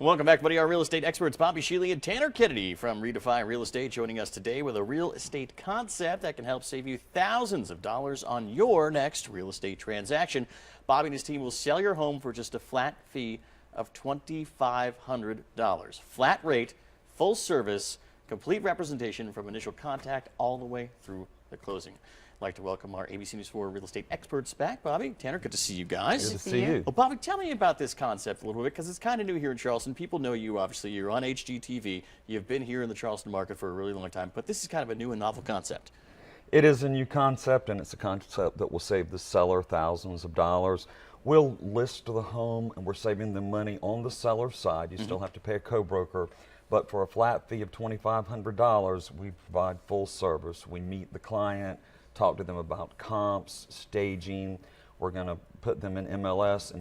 Welcome back, buddy. Our real estate experts, Bobby Shealy and Tanner Kennedy from ReDefy Real Estate, joining us today with a real estate concept that can help save you thousands of dollars on your next real estate transaction. Bobby and his team will sell your home for just a flat fee of $2,500. Flat rate, full service, complete representation from initial contact all the way through the closing. I'd like to welcome our ABC News 4 real estate experts back. Bobby, Tanner, good to see you guys. Good to see you. Well, Bobby, tell me about this concept a little bit, because it's kind of new here in Charleston. People know you, obviously. You're on HGTV. You've been here in the Charleston market for a really long time, but this is kind of a new and novel concept. It is a new concept, and it's a concept that will save the seller thousands of dollars. We'll list the home, and we're saving them money on the seller's side. You still have to pay a co-broker, but for a flat fee of $2,500, we provide full service. We meet the client, talk to them about comps, staging. We're going to put them in MLS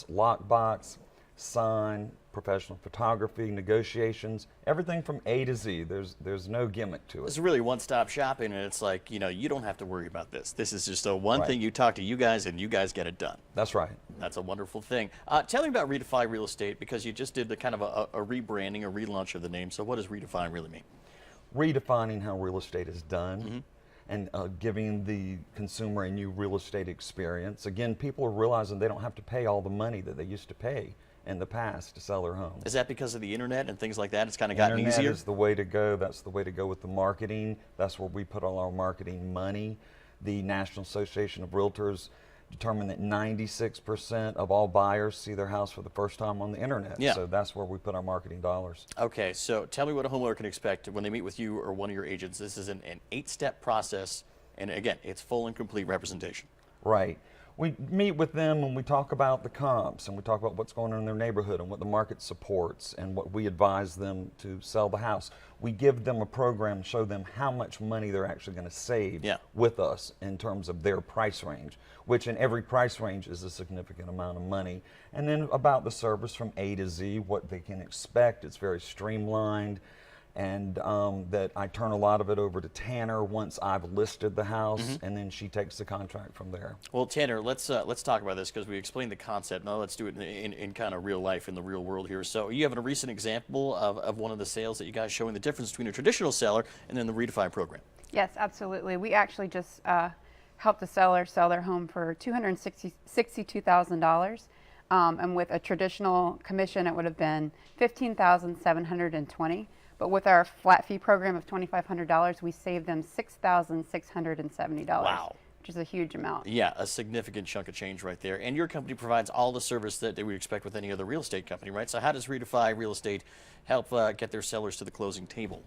lockbox, sign, professional photography, negotiations, everything from A to Z. There's no gimmick to it. It's really one-stop shopping, and it's like, you know, you don't have to worry about this. This is just a one thing. You talk to you guys, and you guys get it done. That's right. That's a wonderful thing. Tell me about ReDefy Real Estate, because you just did the kind of a rebranding, a relaunch of the name. So what does ReDefy really mean? Redefining how real estate is done. And giving the consumer a new real estate experience. Again, people are realizing they don't have to pay all the money that they used to pay in the past to sell their homes. Is that because of the internet and things like that? It's kind of gotten Internet easier? is the way to go. That's the way to go with the marketing. That's where we put all our marketing money. The National Association of Realtors determined that 96% of all buyers see their house for the first time on the internet. Yeah. So that's where we put our marketing dollars. Okay, so tell me what a homeowner can expect when they meet with you or one of your agents. This is an 8-step process, and again, it's full and complete representation. Right. We meet with them and we talk about the comps, and we talk about what's going on in their neighborhood and what the market supports and what we advise them to sell the house. We give them a program, show them how much money they're actually going to save with us in terms of their price range, which in every price range is a significant amount of money. And then about the service from A to Z, what they can expect. It's very streamlined. And that I turn a lot of it over to Tanner once I've listed the house, and then she takes the contract from there. Well, Tanner, let's talk about this, because we explained the concept. Now let's do it in kind of real life, in the real world here. So you have a recent example of one of the sales that you guys showing the difference between a traditional seller and then the ReDefy program. Yes, absolutely. We actually just helped a seller sell their home for $262,000. And with a traditional commission, it would have been $15,720. But with our flat fee program of $2,500, we saved them $6,670. Wow. Which is a huge amount. Yeah, a significant chunk of change right there. And your company provides all the service that we expect with any other real estate company, right? So how does ReDefy Real Estate help get their sellers to the closing table?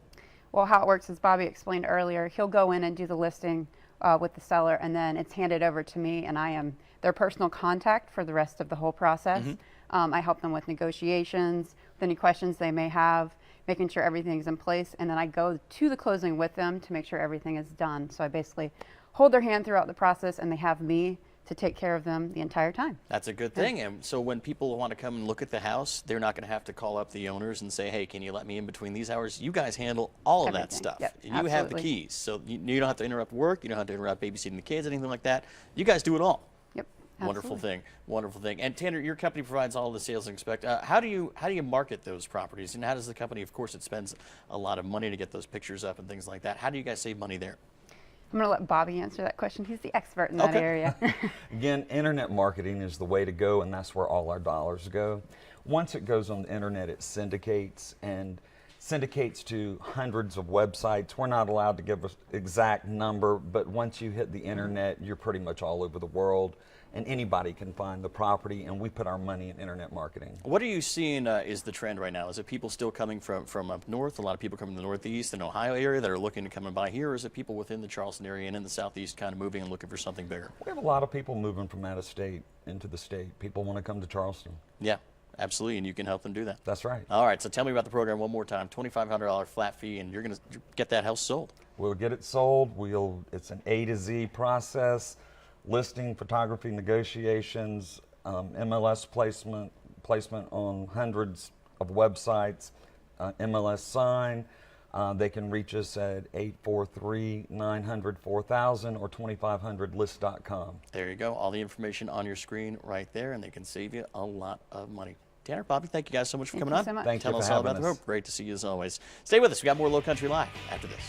Well, how it works, as Bobby explained earlier, he'll go in and do the listing with the seller, and then it's handed over to me, and I am their personal contact for the rest of the whole process. I help them with negotiations, with any questions they may have, making sure everything's in place, and then I go to the closing with them to make sure everything is done. So I basically hold their hand throughout the process, and they have me to take care of them the entire time. That's a good thing. And so when people want to come and look at the house, they're not going to have to call up the owners and say, hey, can you let me in between these hours? You guys handle all of that stuff. Yep, and you have the keys. So you don't have to interrupt work. You don't have to interrupt babysitting the kids, anything like that. You guys do it all. Yep. Wonderful thing, wonderful thing. And Tanner, your company provides all the sales and expect. How do you market those properties, and how does the company? Of course, it spends a lot of money to get those pictures up and things like that. How do you guys save money there? I'm going to let Bobby answer that question. He's the expert in that area. Again, internet marketing is the way to go, and that's where all our dollars go. Once it goes on the internet, it syndicates to hundreds of websites. We're not allowed to give an exact number, but once you hit the internet, you're pretty much all over the world, and anybody can find the property, and we put our money in internet marketing. What are you seeing is the trend right now? Is it people still coming from up north, a lot of people coming to the Northeast and Ohio area that are looking to come and buy here, or is it people within the Charleston area and in the Southeast kind of moving and looking for something bigger? We have a lot of people moving from out of state into the state. People want to come to Charleston. Yeah. Absolutely, and you can help them do that. That's right. All right, so tell me about the program one more time. $2,500 flat fee, and you're going to get that house sold. We'll get it sold. It's an A to Z process: listing, photography, negotiations, MLS placement on hundreds of websites, MLS sign. They can reach us at 843-900-4000 or 2500list.com. There you go. All the information on your screen right there, and they can save you a lot of money. Tanner, Bobby, thank you guys so much for coming you on. so much. Thank you Tell for us all having about the us. rope. Great to see you as always. Stay with us. We got more Low Country Live after this.